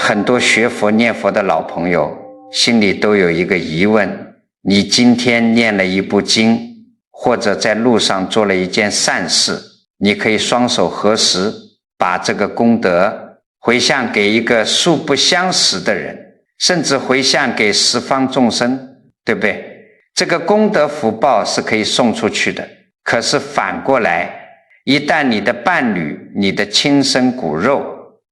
很多学佛念佛的老朋友心里都有一个疑问，你今天念了一部经，或者在路上做了一件善事，你可以双手合十，把这个功德回向给一个素不相识的人，甚至回向给十方众生，对不对？这个功德福报是可以送出去的。可是反过来，一旦你的伴侣，你的亲生骨肉，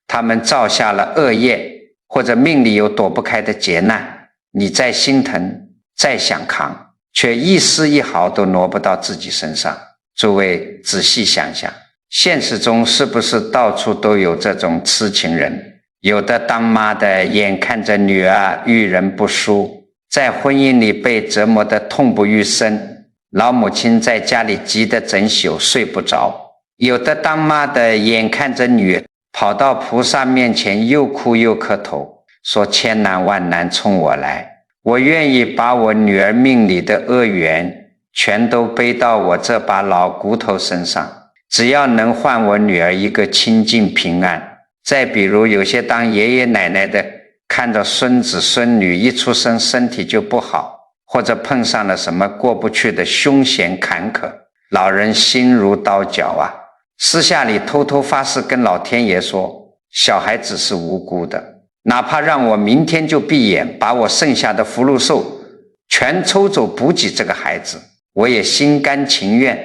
他们造下了恶业，或者命里有躲不开的劫难，你再心疼，再想扛，却一丝一毫都挪不到自己身上。诸位仔细想想，现实中是不是到处都有这种痴情人？有的当妈的眼看着女儿遇人不淑，在婚姻里被折磨得痛不欲生，老母亲在家里急得整宿睡不着。有的当妈的眼看着女儿跑到菩萨面前又哭又磕头，说千难万难冲我来，我愿意把我女儿命里的恶缘全都背到我这把老骨头身上，只要能换我女儿一个清净平安。再比如有些当爷爷奶奶的，看到孙子孙女一出生身体就不好，或者碰上了什么过不去的凶险坎坷，老人心如刀绞啊，私下里偷偷发誓跟老天爷说，小孩子是无辜的，哪怕让我明天就闭眼，把我剩下的福禄寿全抽走补给这个孩子，我也心甘情愿。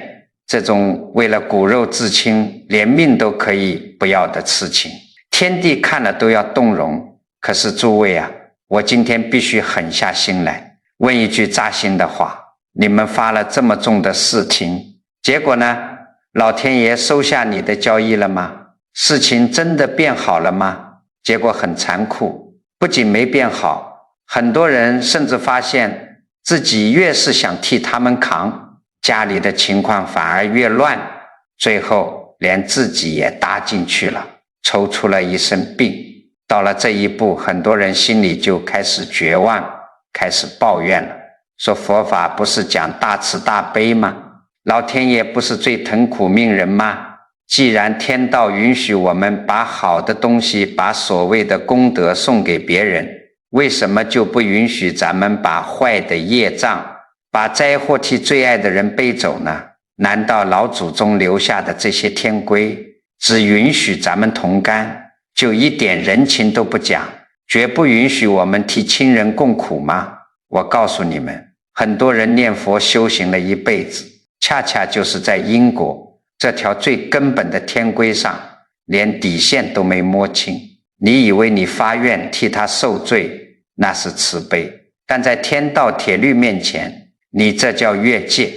这种为了骨肉至亲连命都可以不要的痴情，天地看了都要动容。可是诸位啊，我今天必须狠下心来问一句扎心的话，你们发了这么重的誓情，结果呢，老天爷收下你的交易了吗？事情真的变好了吗？结果很残酷，不仅没变好，很多人甚至发现自己越是想替他们扛，家里的情况反而越乱，最后连自己也搭进去了，抽出了一身病。到了这一步，很多人心里就开始绝望，开始抱怨了，说佛法不是讲大慈大悲吗？老天爷不是最疼苦命人吗？既然天道允许我们把好的东西，把所谓的功德送给别人，为什么就不允许咱们把坏的业障，把灾祸替最爱的人背走呢？难道老祖宗留下的这些天规只允许咱们同甘，就一点人情都不讲，绝不允许我们替亲人共苦吗？我告诉你们，很多人念佛修行了一辈子，恰恰就是在因果这条最根本的天规上连底线都没摸清。你以为你发愿替他受罪，那是慈悲，但在天道铁律面前，你这叫越界。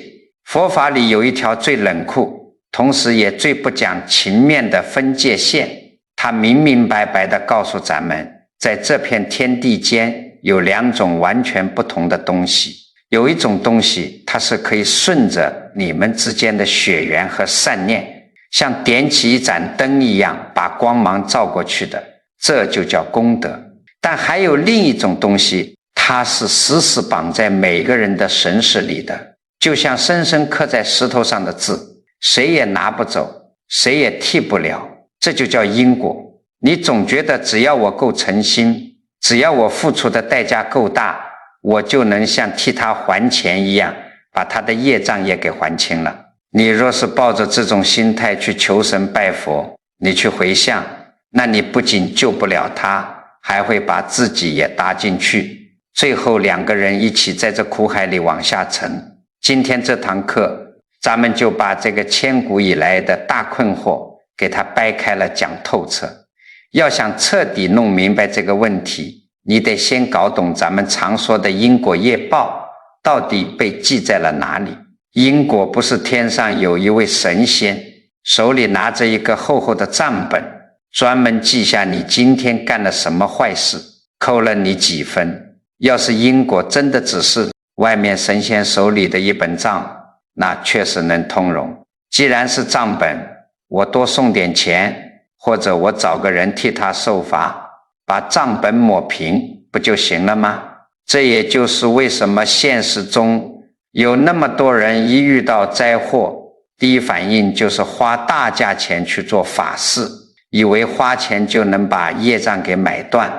佛法里有一条最冷酷，同时也最不讲情面的分界线，它明明白白地告诉咱们，在这片天地间有两种完全不同的东西。有一种东西，它是可以顺着你们之间的血缘和善念，像点起一盏灯一样把光芒照过去的，这就叫功德。但还有另一种东西，它是死死绑在每个人的神识里的，就像深深刻在石头上的字，谁也拿不走，谁也替不了，这就叫因果。你总觉得只要我够诚心，只要我付出的代价够大，我就能像替他还钱一样，把他的业障也给还清了。你若是抱着这种心态去求神拜佛，你去回向，那你不仅救不了他，还会把自己也搭进去，最后两个人一起在这苦海里往下沉。今天这堂课，咱们就把这个千古以来的大困惑给它掰开了讲透彻。要想彻底弄明白这个问题，你得先搞懂咱们常说的因果业报到底被记在了哪里。因果不是天上有一位神仙，手里拿着一个厚厚的账本，专门记下你今天干了什么坏事，扣了你几分。要是因果真的只是外面神仙手里的一本账，那确实能通融。既然是账本，我多送点钱，或者我找个人替他受罚，把账本抹平不就行了吗？这也就是为什么现实中有那么多人一遇到灾祸，第一反应就是花大价钱去做法事，以为花钱就能把业障给买断。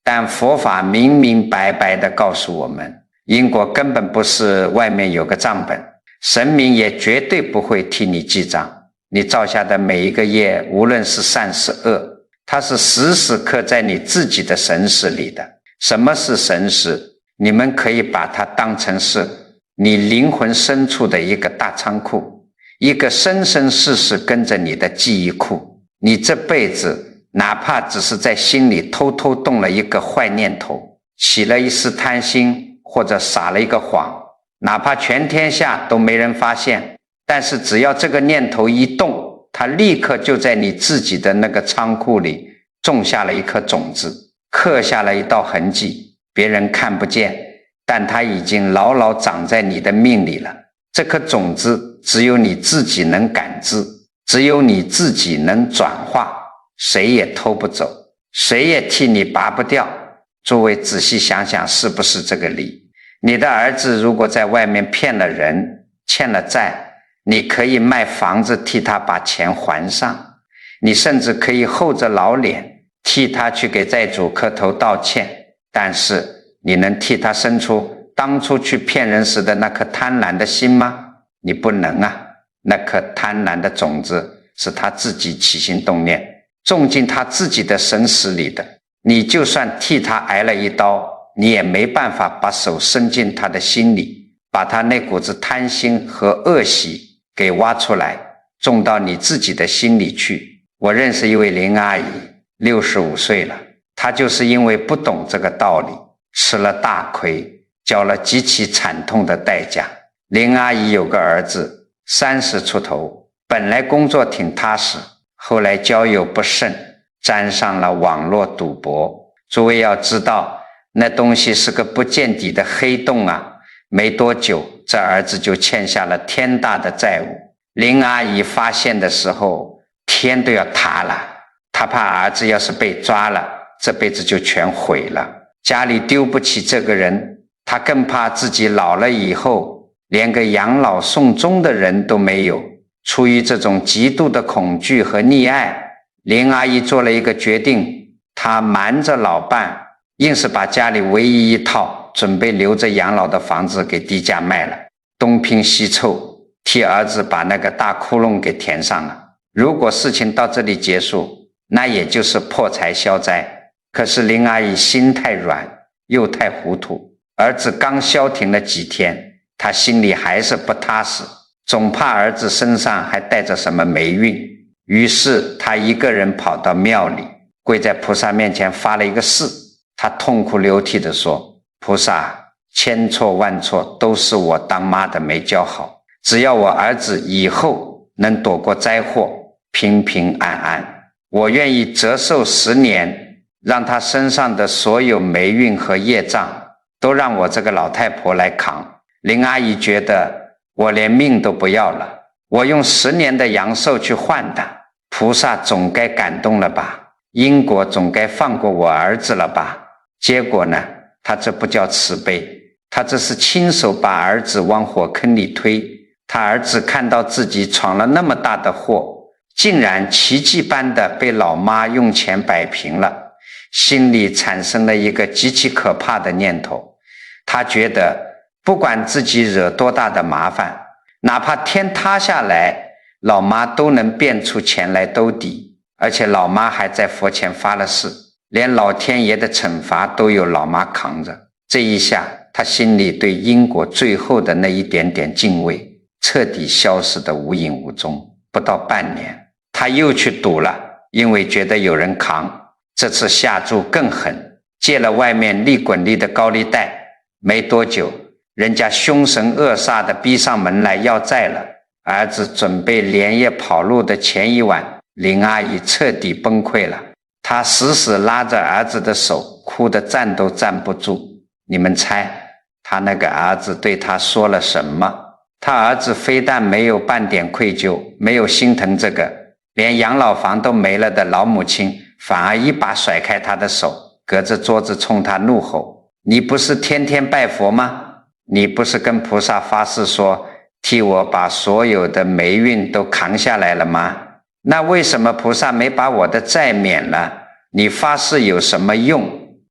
但佛法明明白白地告诉我们，因果根本不是外面有个账本，神明也绝对不会替你记账。你造下的每一个业，无论是善是恶，它是时时刻在你自己的神识里的。什么是神识？你们可以把它当成是你灵魂深处的一个大仓库，一个生生世世跟着你的记忆库。你这辈子哪怕只是在心里偷偷动了一个坏念头，起了一丝贪心，或者撒了一个谎，哪怕全天下都没人发现，但是只要这个念头一动，它立刻就在你自己的那个仓库里种下了一颗种子，刻下了一道痕迹，别人看不见，但它已经牢牢长在你的命里了。这颗种子只有你自己能感知，只有你自己能转化，谁也偷不走，谁也替你拔不掉。诸位仔细想想，是不是这个理？你的儿子如果在外面骗了人，欠了债，你可以卖房子替他把钱还上，你甚至可以厚着老脸替他去给债主磕头道歉，但是你能替他生出当初去骗人时的那颗贪婪的心吗？你不能啊。那颗贪婪的种子是他自己起心动念，种进他自己的神识里的。你就算替他挨了一刀，你也没办法把手伸进他的心里，把他那股子贪心和恶习给挖出来，种到你自己的心里去。我认识一位林阿姨，65岁了，她就是因为不懂这个道理，吃了大亏，交了极其惨痛的代价。林阿姨有个儿子30出头，本来工作挺踏实，后来交友不慎，沾上了网络赌博。诸位要知道，那东西是个不见底的黑洞啊！没多久，这儿子就欠下了天大的债务。林阿姨发现的时候，天都要塌了。她怕儿子要是被抓了，这辈子就全毁了。家里丢不起这个人，她更怕自己老了以后，连个养老送终的人都没有。出于这种极度的恐惧和溺爱，林阿姨做了一个决定，她瞒着老伴，硬是把家里唯一一套准备留着养老的房子给低价卖了，东拼西凑，替儿子把那个大窟窿给填上了。如果事情到这里结束，那也就是破财消灾。可是林阿姨心太软，又太糊涂，儿子刚消停了几天，她心里还是不踏实，总怕儿子身上还带着什么霉运。于是她一个人跑到庙里，跪在菩萨面前发了一个誓。她痛哭流涕地说，菩萨，千错万错都是我当妈的没教好，只要我儿子以后能躲过灾祸，平平安安，我愿意折寿10年，让他身上的所有霉运和业障都让我这个老太婆来扛。林阿姨觉得我连命都不要了，我用10年的阳寿去换的，菩萨总该感动了吧，因果总该放过我儿子了吧。结果呢，他这不叫慈悲，他这是亲手把儿子往火坑里推。他儿子看到自己闯了那么大的祸，竟然奇迹般的被老妈用钱摆平了，心里产生了一个极其可怕的念头。他觉得不管自己惹多大的麻烦，哪怕天塌下来，老妈都能变出钱来兜底。而且老妈还在佛前发了誓，连老天爷的惩罚都有老妈扛着。这一下，他心里对因果最后的那一点点敬畏彻底消失得无影无踪。不到半年，他又去赌了，因为觉得有人扛。这次下注更狠，借了外面利滚利的高利贷。没多久，人家凶神恶煞的逼上门来要债了。儿子准备连夜跑路的前一晚，林阿姨彻底崩溃了。她死死拉着儿子的手，哭得站都站不住。你们猜她那个儿子对她说了什么？他儿子非但没有半点愧疚，没有心疼这个连养老房都没了的老母亲，反而一把甩开他的手，隔着桌子冲他怒吼，你不是天天拜佛吗？你不是跟菩萨发誓说替我把所有的霉运都扛下来了吗？那为什么菩萨没把我的债免了？你发誓有什么用？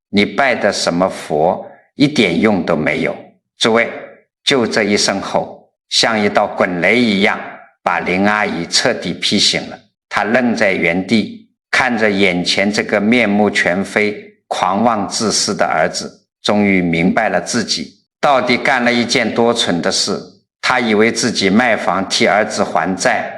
你拜的什么佛一点用都没有。诸位，就这一声吼，像一道滚雷一样，把林阿姨彻底劈醒了。她愣在原地，看着眼前这个面目全非、狂妄自私的儿子，终于明白了自己到底干了一件多蠢的事。她以为自己卖房替儿子还债，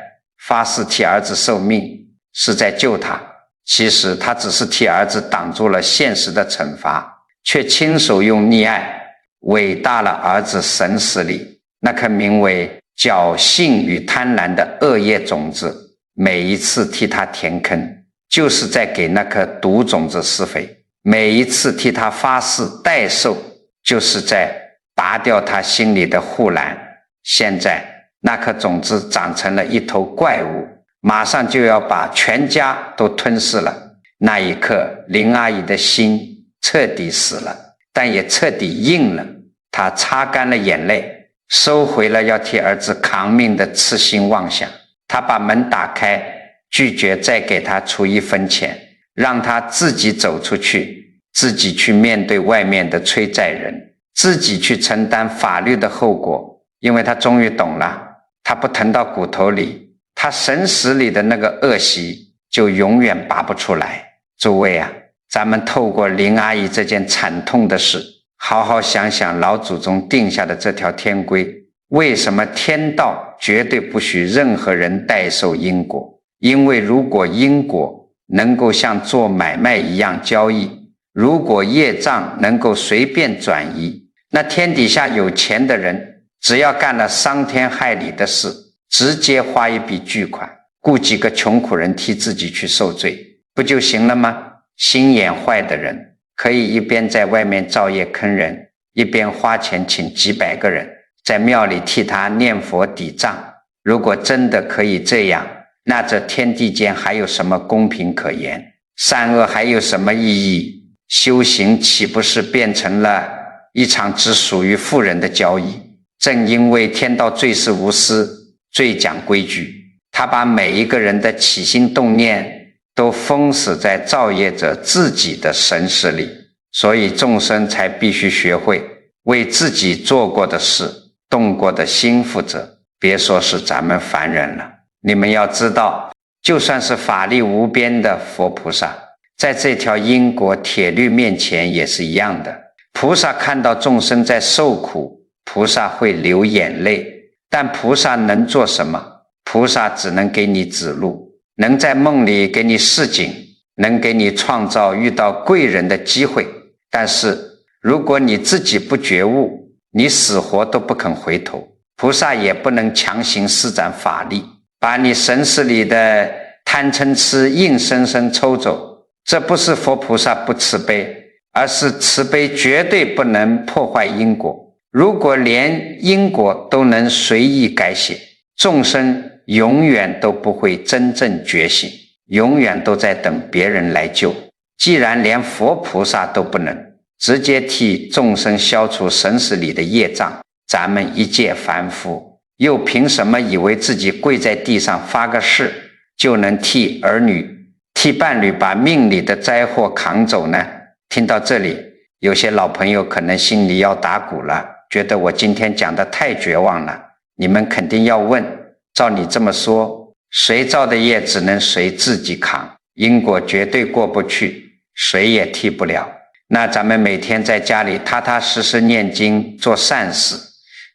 发誓替儿子受命，是在救他。其实他只是替儿子挡住了现实的惩罚，却亲手用溺爱伟大了儿子神识里那颗名为侥幸与贪婪的恶业种子。每一次替他填坑，就是在给那颗毒种子施肥；每一次替他发誓代受，就是在拔掉他心里的护栏。现在那颗种子长成了一头怪物，马上就要把全家都吞噬了。那一刻，林阿姨的心彻底死了，但也彻底硬了。她擦干了眼泪，收回了要替儿子扛命的痴心妄想。她把门打开，拒绝再给他出一分钱，让他自己走出去，自己去面对外面的催债人，自己去承担法律的后果。因为他终于懂了，他不疼到骨头里，他神识里的那个恶习就永远拔不出来。诸位啊，咱们透过林阿姨这件惨痛的事，好好想想老祖宗定下的这条天规。为什么天道绝对不许任何人代受因果？因为如果因果能够像做买卖一样交易，如果业障能够随便转移，那天底下有钱的人只要干了伤天害理的事，直接花一笔巨款，雇几个穷苦人替自己去受罪，不就行了吗？心眼坏的人可以一边在外面造业坑人，一边花钱请几百个人在庙里替他念佛抵账。如果真的可以这样，那这天地间还有什么公平可言？善恶还有什么意义？修行岂不是变成了一场只属于富人的交易？正因为天道最是无私，最讲规矩，他把每一个人的起心动念都封死在造业者自己的神识里，所以众生才必须学会为自己做过的事、动过的心负责，别说是咱们凡人了。你们要知道，就算是法力无边的佛菩萨，在这条因果铁律面前也是一样的。菩萨看到众生在受苦，菩萨会流眼泪，但菩萨能做什么？菩萨只能给你指路，能在梦里给你示警，能给你创造遇到贵人的机会。但是如果你自己不觉悟，你死活都不肯回头，菩萨也不能强行施展法力，把你神识里的贪嗔痴硬生生抽走。这不是佛菩萨不慈悲，而是慈悲绝对不能破坏因果。如果连因果都能随意改写，众生永远都不会真正觉醒，永远都在等别人来救。既然连佛菩萨都不能直接替众生消除神识里的业障，咱们一介凡夫又凭什么以为自己跪在地上发个誓就能替儿女、替伴侣把命里的灾祸扛走呢？听到这里，有些老朋友可能心里要打鼓了，觉得我今天讲的太绝望了。你们肯定要问，照你这么说，谁造的业只能谁自己扛，因果绝对过不去，谁也替不了。那咱们每天在家里踏踏实实念经做善事，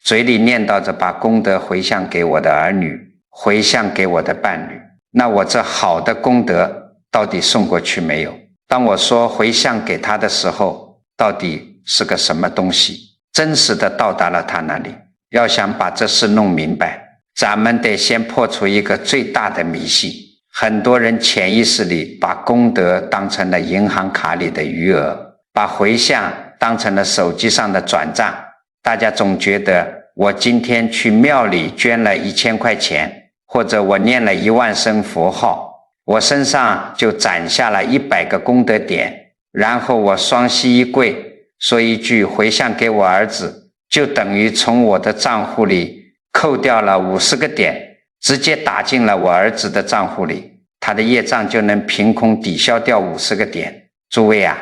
嘴里念叨着把功德回向给我的儿女，回向给我的伴侣，那我这好的功德到底送过去没有？当我说回向给他的时候，到底是个什么东西真实的到达了他那里？要想把这事弄明白，咱们得先破除一个最大的迷信。很多人潜意识里把功德当成了银行卡里的余额，把回向当成了手机上的转账。大家总觉得我今天去庙里捐了1000块钱，或者我念了1万声佛号，我身上就攒下了100个功德点，然后我双膝一跪，说一句回向给我儿子，就等于从我的账户里扣掉了50个点，直接打进了我儿子的账户里。他的业障就能凭空抵消掉50个点。诸位啊，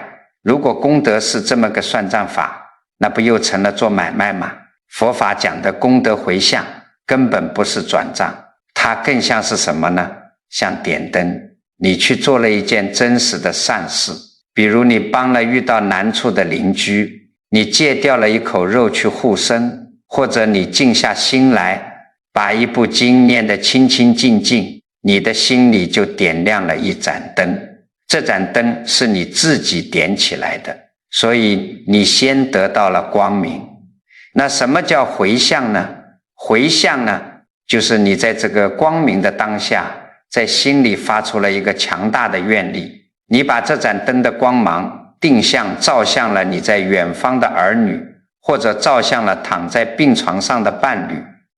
如果功德是这么个算账法，那不又成了做买卖吗？佛法讲的功德回向根本不是转账，它更像是什么呢？像点灯，你去做了一件真实的善事，比如你帮了遇到难处的邻居，你戒掉了一口肉去护生，或者你静下心来把一部经念得清清净净，你的心里就点亮了一盏灯。这盏灯是你自己点起来的，所以你先得到了光明。那什么叫回向呢？回向呢，就是你在这个光明的当下，在心里发出了一个强大的愿力，你把这盏灯的光芒定向照向了你在远方的儿女，或者照向了躺在病床上的伴侣。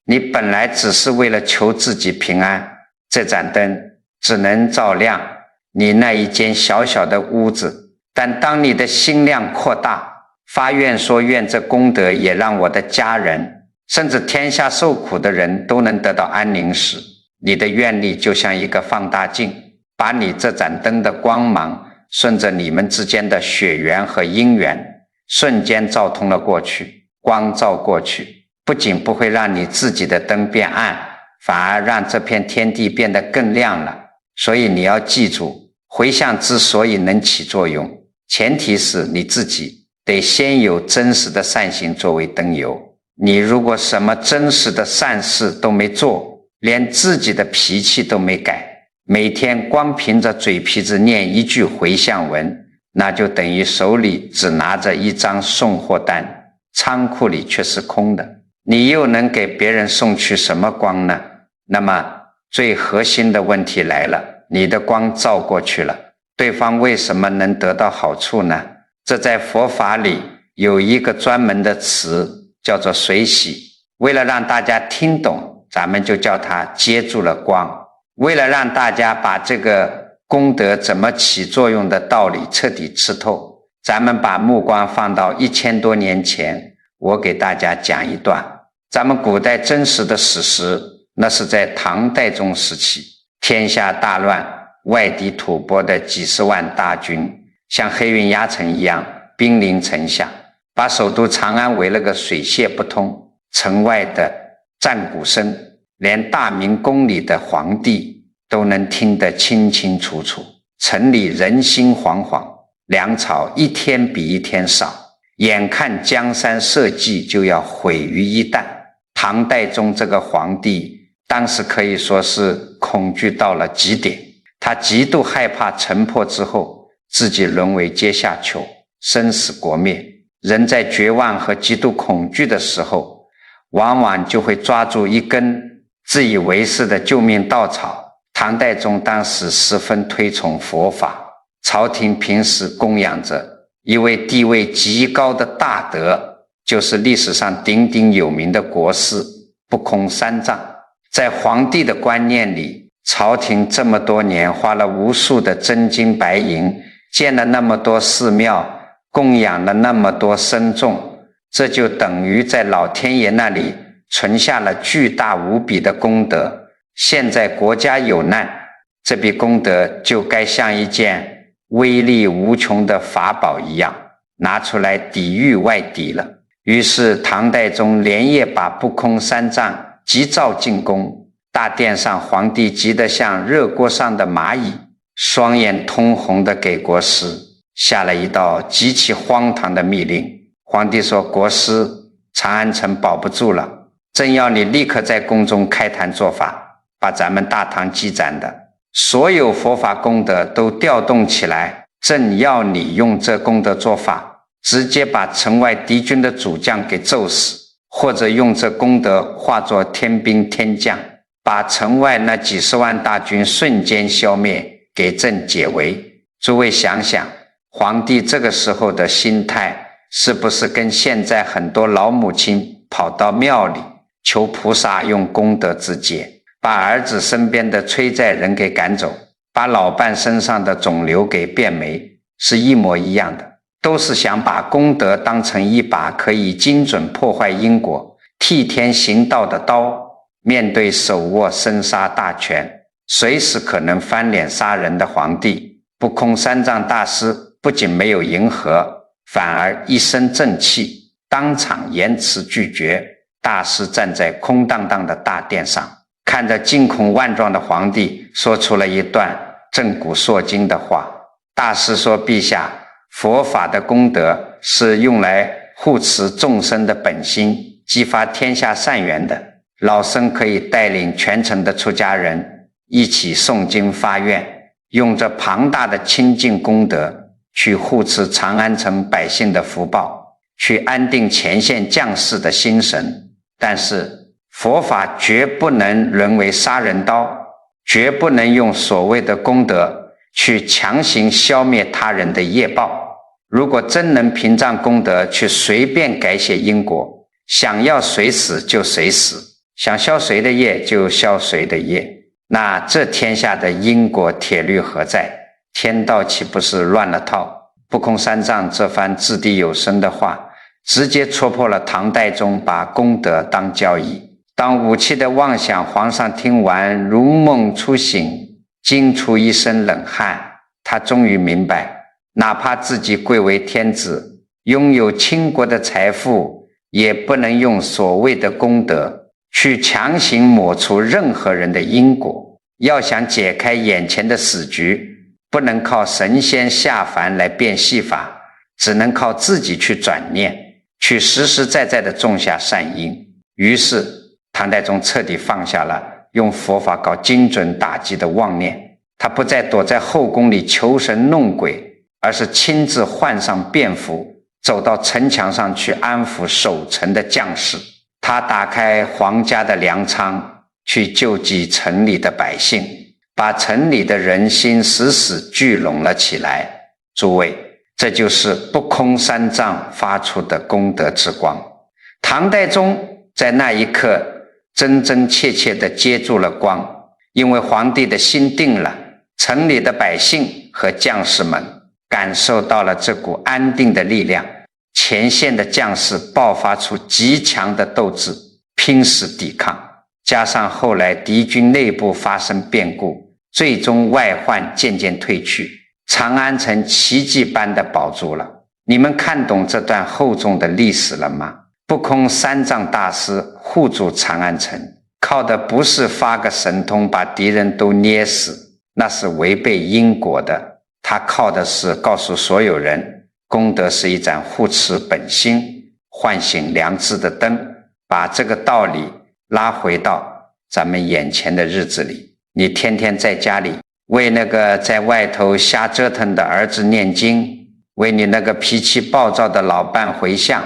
你本来只是为了求自己平安，这盏灯只能照亮你那一间小小的屋子，但当你的心量扩大，发愿说愿这功德也让我的家人甚至天下受苦的人都能得到安宁时，你的愿力就像一个放大镜，把你这盏灯的光芒顺着你们之间的血缘和因缘瞬间照通了过去。光照过去，不仅不会让你自己的灯变暗，反而让这片天地变得更亮了。所以你要记住，回向之所以能起作用，前提是你自己得先有真实的善行作为灯油。你如果什么真实的善事都没做，连自己的脾气都没改，每天光凭着嘴皮子念一句回向文，那就等于手里只拿着一张送货单，仓库里却是空的。你又能给别人送去什么光呢？那么最核心的问题来了，你的光照过去了，对方为什么能得到好处呢？这在佛法里有一个专门的词叫做随喜，为了让大家听懂，咱们就叫它接住了光。为了让大家把这个功德怎么起作用的道理彻底吃透，咱们把目光放到1000多年前，我给大家讲一段咱们古代真实的史实。那是在唐代宗时期，天下大乱，外敌吐蕃的几十万大军像黑云压城一样兵临城下，把首都长安围了个水泄不通。城外的战鼓声连大明宫里的皇帝都能听得清清楚楚，城里人心惶惶，粮草一天比一天少，眼看江山社稷就要毁于一旦。唐代宗这个皇帝当时可以说是恐惧到了极点，他极度害怕城破之后自己沦为阶下囚，生死国灭。人在绝望和极度恐惧的时候，往往就会抓住一根自以为是的救命稻草。唐代宗当时十分推崇佛法，朝廷平时供养着一位地位极高的大德，就是历史上鼎鼎有名的国师不空三藏。在皇帝的观念里，朝廷这么多年花了无数的真金白银，建了那么多寺庙，供养了那么多僧众，这就等于在老天爷那里存下了巨大无比的功德。现在国家有难，这笔功德就该像一件威力无穷的法宝一样，拿出来抵御外敌了。于是唐代宗连夜把不空三藏急召进宫，大殿上皇帝急得像热锅上的蚂蚁，双眼通红的给国师下了一道极其荒唐的密令。皇帝说，国师，长安城保不住了，正要你立刻在宫中开坛做法，把咱们大唐积攒的所有佛法功德都调动起来，正要你用这功德做法，直接把城外敌军的主将给揍死，或者用这功德化作天兵天将，把城外那几十万大军瞬间消灭，给朕解围。诸位想想，皇帝这个时候的心态是不是跟现在很多老母亲跑到庙里求菩萨用功德之解，把儿子身边的催债人给赶走，把老伴身上的肿瘤给变没，是一模一样的，都是想把功德当成一把可以精准破坏因果、替天行道的刀，面对手握生杀大权，随时可能翻脸杀人的皇帝。不空三藏大师不仅没有迎合，反而一身正气，当场严词拒绝。大师站在空荡荡的大殿上，看着惊恐万状的皇帝，说出了一段震古烁今的话。大师说，陛下，佛法的功德是用来护持众生的本心，激发天下善缘的。老僧可以带领全城的出家人一起诵经发愿，用这庞大的清净功德去护持长安城百姓的福报，去安定前线将士的心神。但是佛法绝不能沦为杀人刀，绝不能用所谓的功德去强行消灭他人的业报。如果真能凭仗功德去随便改写因果，想要谁死就谁死，想消谁的业就消谁的业，那这天下的因果铁律何在？天道岂不是乱了套？不空三藏这番掷地有声的话，直接戳破了唐代宗把功德当交易、当武器的妄想。皇上听完如梦初醒，惊出一身冷汗。他终于明白，哪怕自己贵为天子，拥有倾国的财富，也不能用所谓的功德去强行抹除任何人的因果。要想解开眼前的死局，不能靠神仙下凡来变戏法，只能靠自己去转念，去实实在在地种下善因。于是唐太宗彻底放下了用佛法搞精准打击的妄念，他不再躲在后宫里求神弄鬼，而是亲自换上便服，走到城墙上去安抚守城的将士。他打开皇家的粮仓，去救济城里的百姓，把城里的人心死死聚拢了起来。诸位，这就是不空三藏发出的功德之光。唐太宗在那一刻真真切切地接住了光，因为皇帝的心定了，城里的百姓和将士们感受到了这股安定的力量，前线的将士爆发出极强的斗志，拼死抵抗。加上后来敌军内部发生变故，最终外患渐渐退去，长安城奇迹般的保住了。你们看懂这段厚重的历史了吗？不空三藏大师护住长安城，靠的不是发个神通把敌人都捏死，那是违背因果的。他靠的是告诉所有人，功德是一盏护持本心、唤醒良知的灯，把这个道理拉回到咱们眼前的日子里。你天天在家里为那个在外头瞎折腾的儿子念经，为你那个脾气暴躁的老伴回向，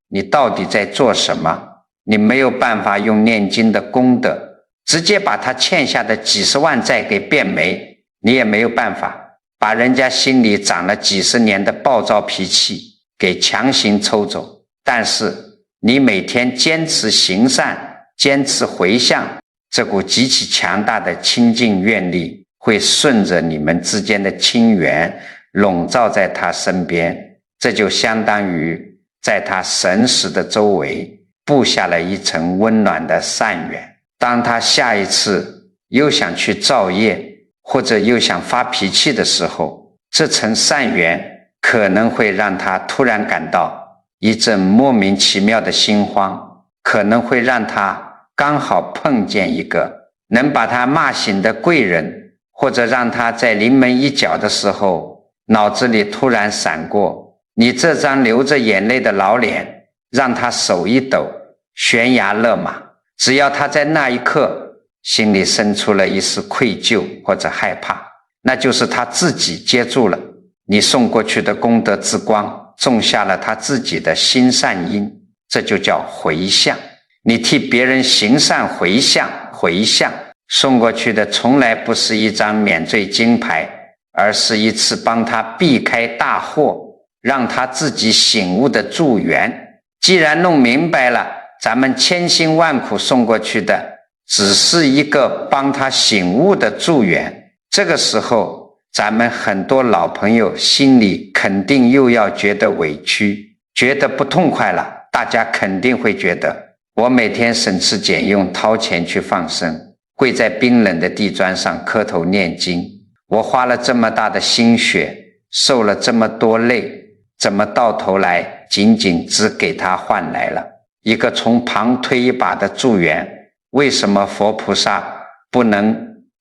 你到底在做什么？你没有办法用念经的功德直接把他欠下的几十万债给变没，你也没有办法把人家心里长了几十年的暴躁脾气给强行抽走。但是你每天坚持行善，坚持回向，这股极其强大的清净愿力会顺着你们之间的亲缘笼罩在他身边，这就相当于在他神识的周围布下了一层温暖的善缘。当他下一次又想去造业，或者又想发脾气的时候，这层善缘可能会让他突然感到一阵莫名其妙的心慌，可能会让他刚好碰见一个能把他骂醒的贵人，或者让他在临门一脚的时候脑子里突然闪过你这张流着眼泪的老脸，让他手一抖，悬崖勒马。只要他在那一刻心里生出了一丝愧疚或者害怕，那就是他自己接住了你送过去的功德之光，种下了他自己的心善因，这就叫回向。你替别人行善回向，送过去的从来不是一张免罪金牌，而是一次帮他避开大祸，让他自己醒悟的助缘。既然弄明白了，咱们千辛万苦送过去的只是一个帮他醒悟的助缘，这个时候咱们很多老朋友心里肯定又要觉得委屈，觉得不痛快了。大家肯定会觉得，我每天省吃俭用掏钱去放生，跪在冰冷的地砖上磕头念经。我花了这么大的心血，受了这么多累，怎么到头来仅仅只给他换来了一个从旁推一把的助缘？为什么佛菩萨不能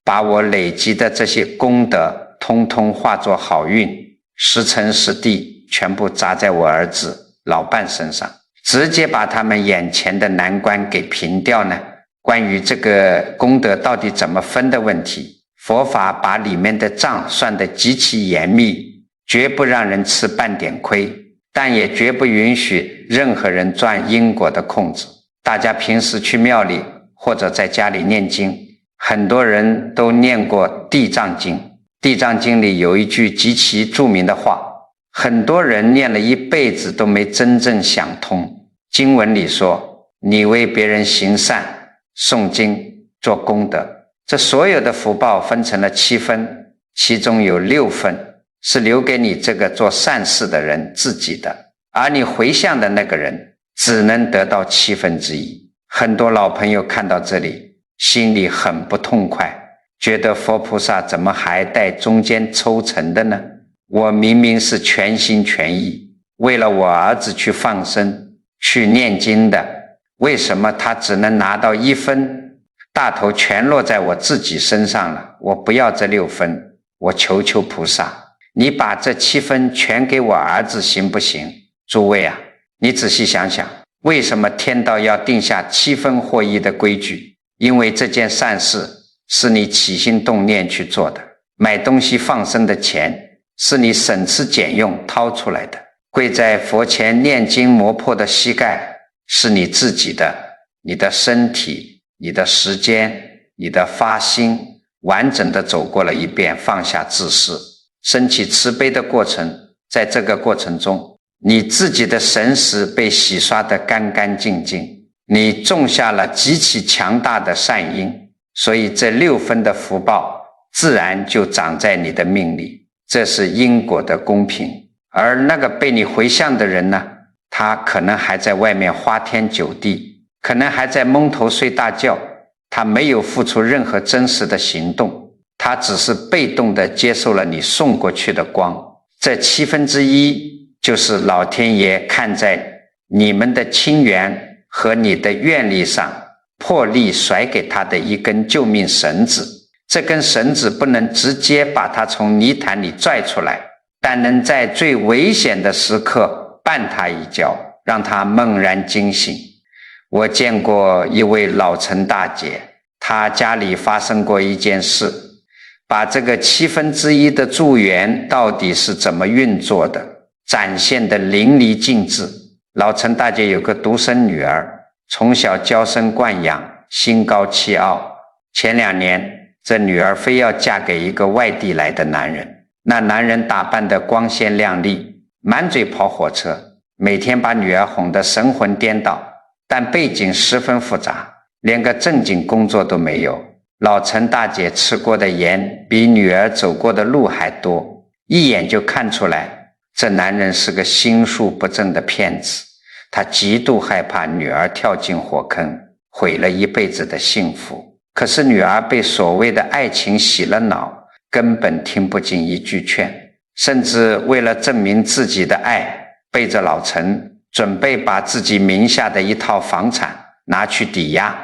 把我累积的这些功德通通化作好运，时辰时地全部砸在我儿子老伴身上，直接把他们眼前的难关给平掉呢？关于这个功德到底怎么分的问题，佛法把里面的账算得极其严密，绝不让人吃半点亏，但也绝不允许任何人钻因果的空子。大家平时去庙里或者在家里念经，很多人都念过地藏经。地藏经里有一句极其著名的话，很多人念了一辈子都没真正想通。经文里说，你为别人行善、诵经、做功德，这所有的福报分成了7分，其中有6分是留给你这个做善事的人自己的，而你回向的那个人只能得到1/7。很多老朋友看到这里心里很不痛快，觉得佛菩萨怎么还带中间抽成的呢？我明明是全心全意为了我儿子去放生去念经的，为什么他只能拿到1分？大头全落在我自己身上了，我不要这6分，我求求菩萨，你把这7分全给我儿子行不行？诸位啊，你仔细想想，为什么天道要定下7分获益的规矩？因为这件善事是你起心动念去做的，买东西放生的钱是你省吃俭用掏出来的，跪在佛前念经磨破的膝盖是你自己的，你的身体、你的时间、你的发心完整的走过了一遍，放下自私，升起慈悲的过程。在这个过程中，你自己的神识被洗刷得干干净净，你种下了极其强大的善因，所以这6分的福报自然就长在你的命里，这是因果的公平。而那个被你回向的人呢，他可能还在外面花天酒地，可能还在蒙头睡大觉，他没有付出任何真实的行动，他只是被动地接受了你送过去的光。这1/7就是老天爷看在你们的亲缘和你的愿力上，破例甩给他的一根救命绳子。这根绳子不能直接把他从泥潭里拽出来，但能在最危险的时刻绊他一跤，让他猛然惊醒。我见过一位老陈大姐，她家里发生过一件事，把这个1/7的助缘到底是怎么运作的展现得淋漓尽致。老陈大姐有个独生女儿，从小娇生惯养，心高气傲。前2年这女儿非要嫁给一个外地来的男人，那男人打扮得光鲜亮丽，满嘴跑火车，每天把女儿哄得神魂颠倒，但背景十分复杂，连个正经工作都没有。老陈大姐吃过的盐比女儿走过的路还多，一眼就看出来这男人是个心术不正的骗子。他极度害怕女儿跳进火坑，毁了一辈子的幸福。可是女儿被所谓的爱情洗了脑，根本听不进一句劝，甚至为了证明自己的爱，背着老陈准备把自己名下的一套房产拿去抵押，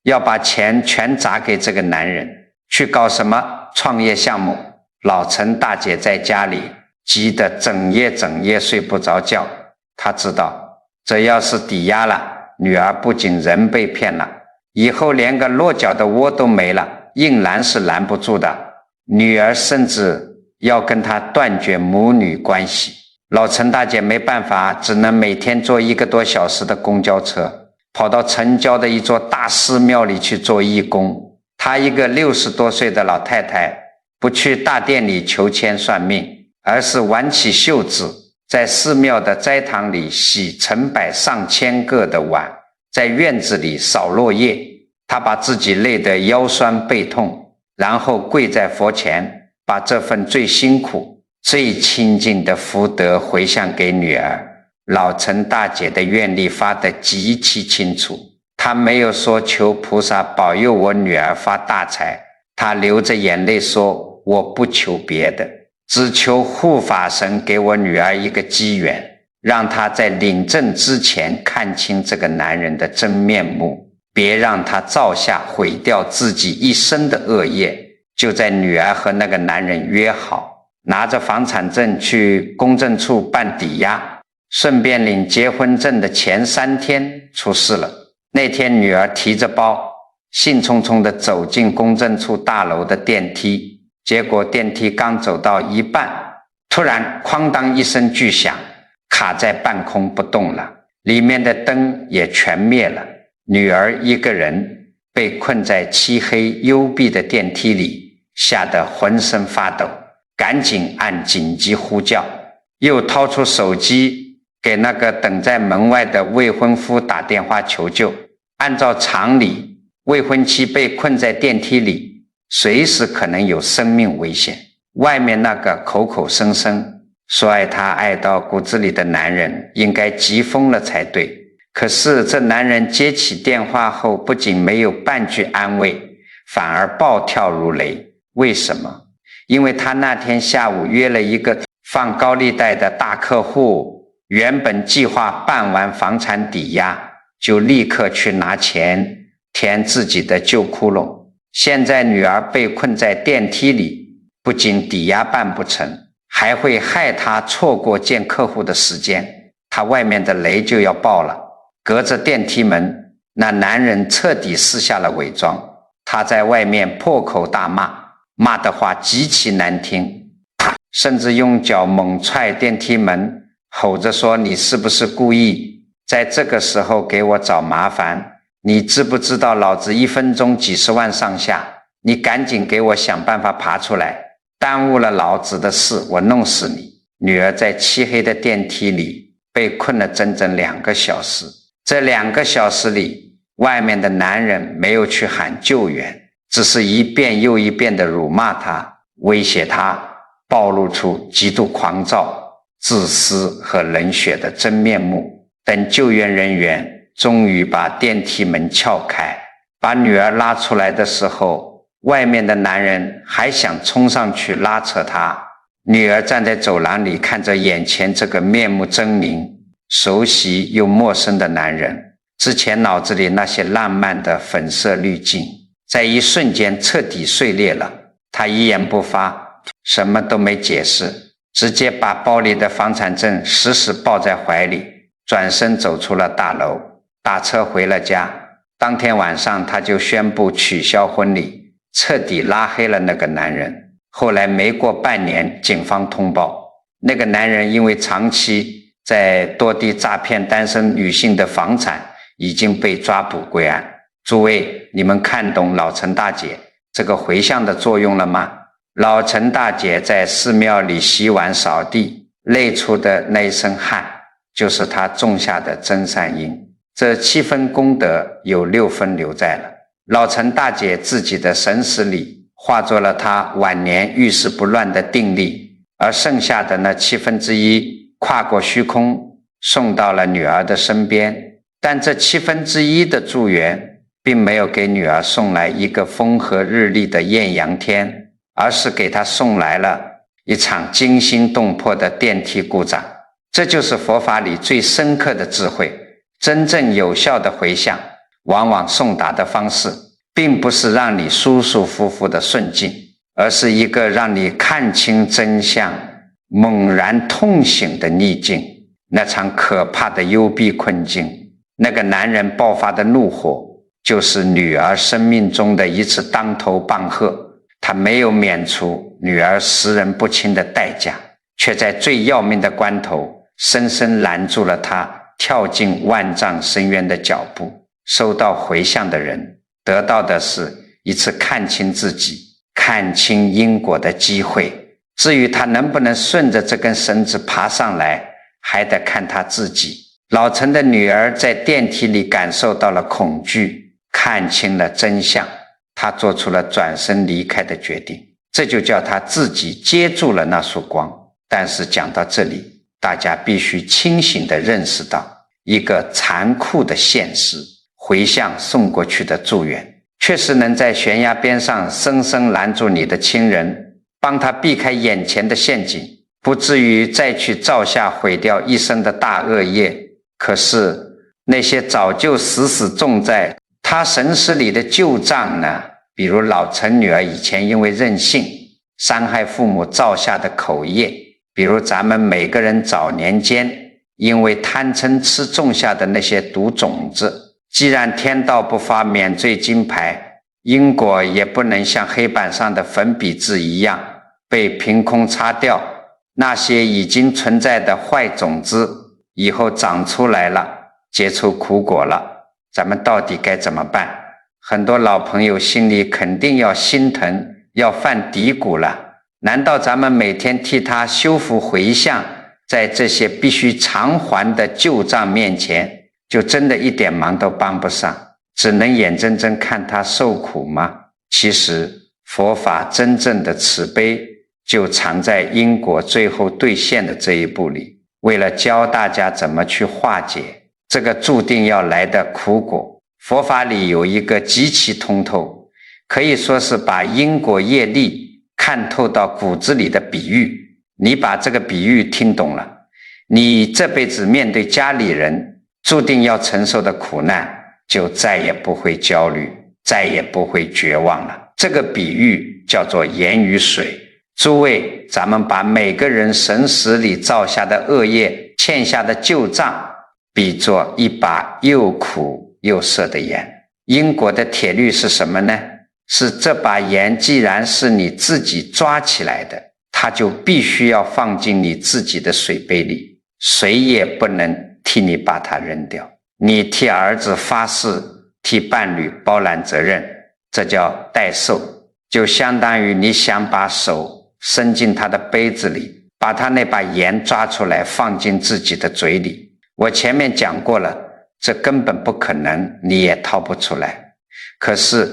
要把钱全砸给这个男人，去搞什么创业项目。老陈大姐在家里急得整夜睡不着觉，她知道这要是抵押了，女儿不仅人被骗了，以后连个落脚的窝都没了，硬拦是拦不住的。女儿甚至要跟她断绝母女关系。老陈大姐没办法，只能每天坐1个多小时的公交车，跑到城郊的一座大寺庙里去做义工。她一个60多岁的老太太，不去大殿里求签算命，而是挽起袖子，在寺庙的斋堂里洗成百上千个的碗，在院子里扫落叶。她把自己累得腰酸背痛，然后跪在佛前，把这份最辛苦最亲近的福德回向给女儿。老陈大姐的愿力发得极其清楚，他没有说求菩萨保佑我女儿发大财，他流着眼泪说我不求别的，只求护法神给我女儿一个机缘，让她在领证之前看清这个男人的真面目，别让他造下毁掉自己一生的恶业。就在女儿和那个男人约好，拿着房产证去公证处办抵押，顺便领结婚证的前3天出事了。那天女儿提着包兴冲冲地走进公证处大楼的电梯，结果电梯刚走到一半，突然哐当一声巨响，卡在半空不动了，里面的灯也全灭了。女儿一个人被困在漆黑幽闭的电梯里，吓得浑身发抖，赶紧按紧急呼叫，又掏出手机给那个等在门外的未婚夫打电话求救。按照常理，未婚妻被困在电梯里，随时可能有生命危险。外面那个口口声声说爱他爱到骨子里的男人应该急疯了才对。可是这男人接起电话后，不仅没有半句安慰，反而暴跳如雷。为什么？因为他那天下午约了一个放高利贷的大客户，原本计划办完房产抵押就立刻去拿钱填自己的旧窟窿。现在女儿被困在电梯里，不仅抵押办不成，还会害他错过见客户的时间，他外面的雷就要爆了。隔着电梯门，那男人彻底撕下了伪装，他在外面破口大骂，骂的话极其难听，甚至用脚猛踹电梯门，吼着说你是不是故意在这个时候给我找麻烦？你知不知道老子1分钟几十万上下？你赶紧给我想办法爬出来，耽误了老子的事，我弄死你！女儿在漆黑的电梯里被困了整整2个小时，这2个小时里，外面的男人没有去喊救援，只是一遍又一遍地辱骂他，威胁他，暴露出极度狂躁、自私和冷血的真面目。等救援人员终于把电梯门撬开，把女儿拉出来的时候，外面的男人还想冲上去拉扯她。女儿站在走廊里，看着眼前这个面目狰狞、熟悉又陌生的男人，之前脑子里那些浪漫的粉色滤镜在一瞬间彻底碎裂了。她一言不发，什么都没解释，直接把包里的房产证死死抱在怀里，转身走出了大楼，打车回了家。当天晚上他就宣布取消婚礼，彻底拉黑了那个男人。后来没过半年，警方通报，那个男人因为长期在多地诈骗单身女性的房产，已经被抓捕归案。诸位，你们看懂老陈大姐这个回向的作用了吗？老陈大姐在寺庙里洗碗扫地，累出的那一身汗，就是她种下的真善因。这7分功德有6分留在了老陈大姐自己的神识里，化作了她晚年遇事不乱的定力，而剩下的那1/7跨过虚空送到了女儿的身边。但这1/7的助缘并没有给女儿送来一个风和日丽的艳阳天，而是给她送来了一场惊心动魄的电梯故障。这就是佛法里最深刻的智慧。真正有效的回向，往往送达的方式并不是让你舒舒服服的顺境，而是一个让你看清真相、猛然痛醒的逆境。那场可怕的幽闭困境，那个男人爆发的怒火，就是女儿生命中的一次当头棒喝。他没有免除女儿识人不清的代价，却在最要命的关头深深拦住了她跳进万丈深渊的脚步。收到回向的人得到的是一次看清自己、看清因果的机会。至于他能不能顺着这根绳子爬上来，还得看他自己。老陈的女儿在电梯里感受到了恐惧，看清了真相，她做出了转身离开的决定，这就叫她自己接住了那束光。但是讲到这里，大家必须清醒地认识到一个残酷的现实：回向送过去的助缘，确实能在悬崖边上生生拦住你的亲人，帮他避开眼前的陷阱，不至于再去造下毁掉一生的大恶业。可是那些早就死死种在他神识里的旧障呢，比如老陈女儿以前因为任性伤害父母造下的口业，比如咱们每个人早年间因为贪嗔痴种下的那些毒种子，既然天道不发免罪金牌，因果也不能像黑板上的粉笔字一样被凭空擦掉，那些已经存在的坏种子以后长出来了，结出苦果了，咱们到底该怎么办？很多老朋友心里肯定要心疼，要犯嘀咕了。难道咱们每天替他修复回向，在这些必须偿还的旧账面前，就真的一点忙都帮不上，只能眼睁睁看他受苦吗？其实佛法真正的慈悲就藏在因果最后兑现的这一步里。为了教大家怎么去化解这个注定要来的苦果，佛法里有一个极其通透，可以说是把因果业力看透到骨子里的比喻。你把这个比喻听懂了，你这辈子面对家里人注定要承受的苦难，就再也不会焦虑，再也不会绝望了。这个比喻叫做盐与水。诸位，咱们把每个人神识里造下的恶业，欠下的旧账，比作一把又苦又涩的盐。因果的铁律是什么呢？是这把盐既然是你自己抓起来的，它就必须要放进你自己的水杯里，谁也不能替你把它扔掉。你替儿子发誓，替伴侣包揽责任，这叫代受，就相当于你想把手伸进他的杯子里，把他那把盐抓出来放进自己的嘴里。我前面讲过了，这根本不可能，你也掏不出来。可是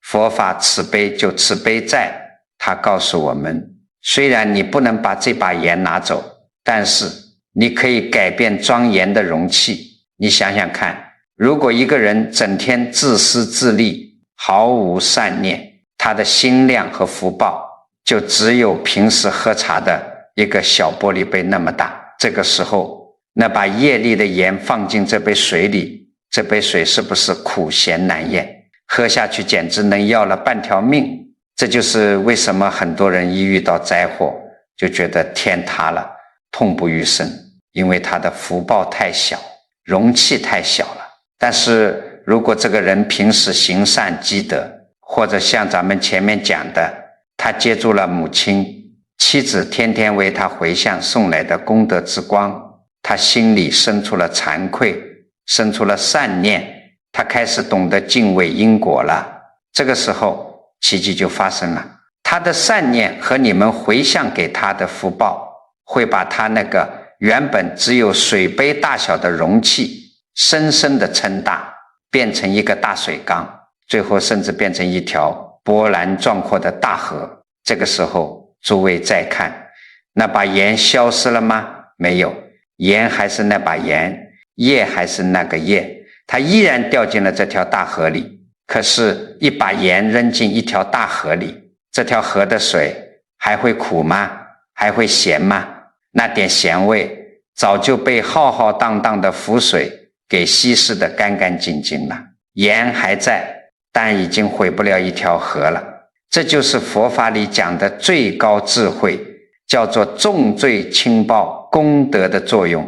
佛法慈悲就慈悲在，他告诉我们，虽然你不能把这把盐拿走，但是你可以改变装盐的容器。你想想看，如果一个人整天自私自利，毫无善念，他的心量和福报就只有平时喝茶的一个小玻璃杯那么大。这个时候，那把业力的盐放进这杯水里，这杯水是不是苦咸难咽？喝下去简直能要了半条命。这就是为什么很多人一遇到灾祸就觉得天塌了，痛不欲生，因为他的福报太小，容器太小了。但是如果这个人平时行善积德，或者像咱们前面讲的，他接住了母亲，妻子天天为他回向送来的功德之光，他心里生出了惭愧，生出了善念，他开始懂得敬畏因果了。这个时候奇迹就发生了，他的善念和你们回向给他的福报，会把他那个原本只有水杯大小的容器深深的撑大，变成一个大水缸，最后甚至变成一条波澜壮阔的大河。这个时候诸位再看，那把盐消失了吗？没有，盐还是那把盐，液还是那个液，它依然掉进了这条大河里。可是一把盐扔进一条大河里，这条河的水还会苦吗？还会咸吗？那点咸味早就被浩浩荡荡的浮水给稀释得干干净净了。盐还在，但已经毁不了一条河了。这就是佛法里讲的最高智慧，叫做重罪轻报功德的作用。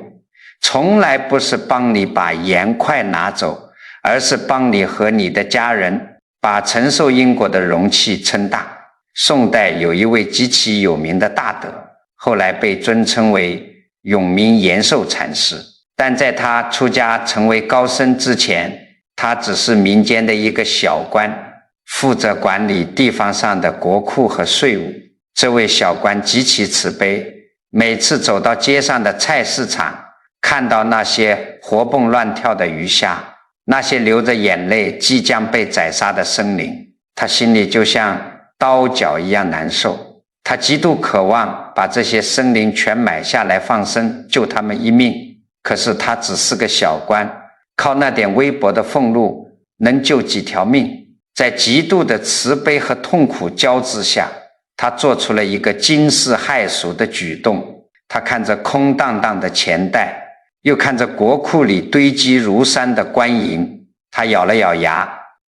从来不是帮你把盐块拿走，而是帮你和你的家人把承受因果的容器撑大。宋代有一位极其有名的大德，后来被尊称为永明延寿禅师，但在他出家成为高僧之前，他只是民间的一个小官，负责管理地方上的国库和税务。这位小官极其慈悲，每次走到街上的菜市场，看到那些活蹦乱跳的鱼虾，那些流着眼泪即将被宰杀的生灵，他心里就像刀绞一样难受。他极度渴望把这些生灵全买下来放生，救他们一命。可是他只是个小官，靠那点微薄的俸禄能救几条命。在极度的慈悲和痛苦交织下，他做出了一个惊世骇俗的举动。他看着空荡荡的钱袋，又看着国库里堆积如山的官银，他咬了咬牙，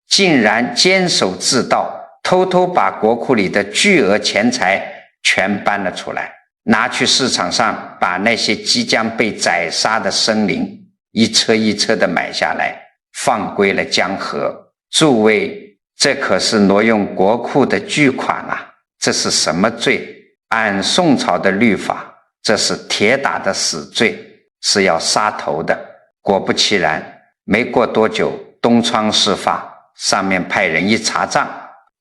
竟然坚守自盗，偷偷把国库里的巨额钱财全搬了出来，拿去市场上把那些即将被宰杀的生灵一车一车的买下来，放归了江河。诸位，这可是挪用国库的巨款啊！这是什么罪？按宋朝的律法，这是铁打的死罪，是要杀头的。果不其然，没过多久，东窗事发，上面派人一查账，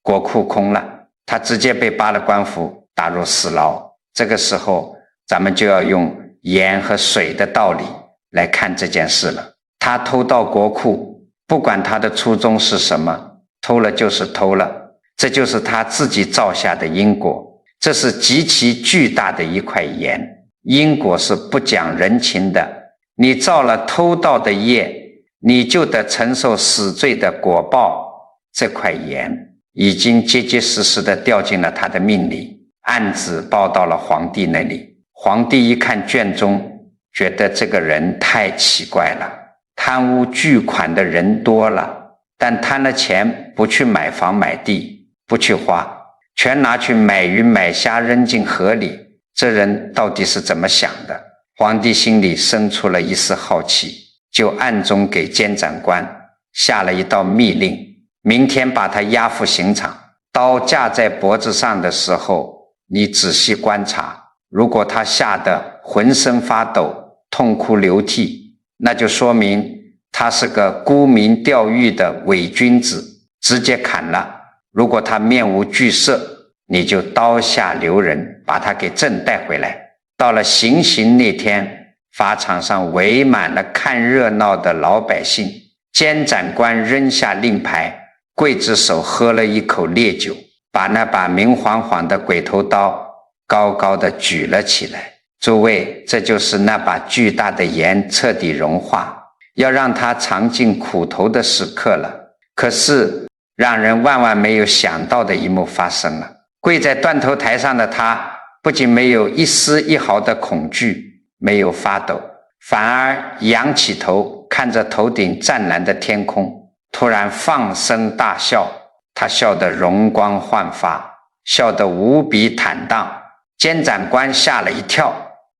国库空了，他直接被扒了官服，打入死牢。这个时候，咱们就要用盐和水的道理来看这件事了。他偷盗国库，不管他的初衷是什么，偷了就是偷了，这就是他自己造下的因果。这是极其巨大的一块盐，因果是不讲人情的。你造了偷盗的业，你就得承受死罪的果报。这块盐已经结结实实地掉进了他的命里，案子报到了皇帝那里。皇帝一看卷宗，觉得这个人太奇怪了，贪污巨款的人多了，但贪了钱不去买房买地，不去花，全拿去买鱼买虾扔进河里，这人到底是怎么想的？皇帝心里生出了一丝好奇，就暗中给监斩官下了一道密令，明天把他押赴刑场，刀架在脖子上的时候，你仔细观察，如果他吓得浑身发抖，痛哭流涕，那就说明他是个沽名钓誉的伪君子，直接砍了。如果他面无惧色，你就刀下留人，把他给正带回来。到了行刑那天，法场上围满了看热闹的老百姓，监斩官扔下令牌，刽子手喝了一口烈酒，把那把明晃晃的鬼头刀高高的举了起来。诸位，这就是那把巨大的盐彻底融化，要让它尝尽苦头的时刻了。可是让人万万没有想到的一幕发生了，跪在断头台上的他不仅没有一丝一毫的恐惧，没有发抖，反而仰起头看着头顶湛蓝的天空，突然放声大笑。他笑得容光焕发，笑得无比坦荡。监斩官吓了一跳，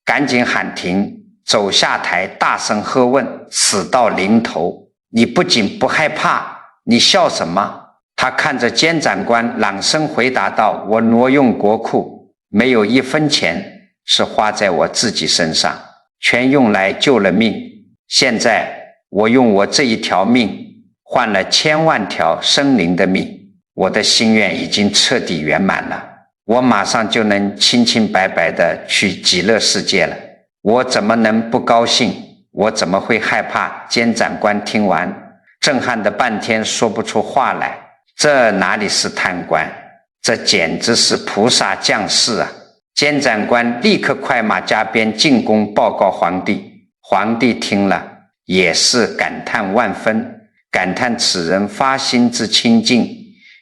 赶紧喊停，走下台大声喝问：死到临头，你不仅不害怕，你笑什么？他看着监斩官朗声回答道：我挪用国库，没有一分钱是花在我自己身上，全用来救了命。现在我用我这一条命换了千万条生灵的命，我的心愿已经彻底圆满了，我马上就能清清白白的去极乐世界了。我怎么能不高兴？我怎么会害怕？监斩官听完，震撼的半天说不出话来。这哪里是贪官，这简直是菩萨降世啊！监斩官立刻快马加鞭进宫报告皇帝。皇帝听了也是感叹万分，感叹此人发心之清净，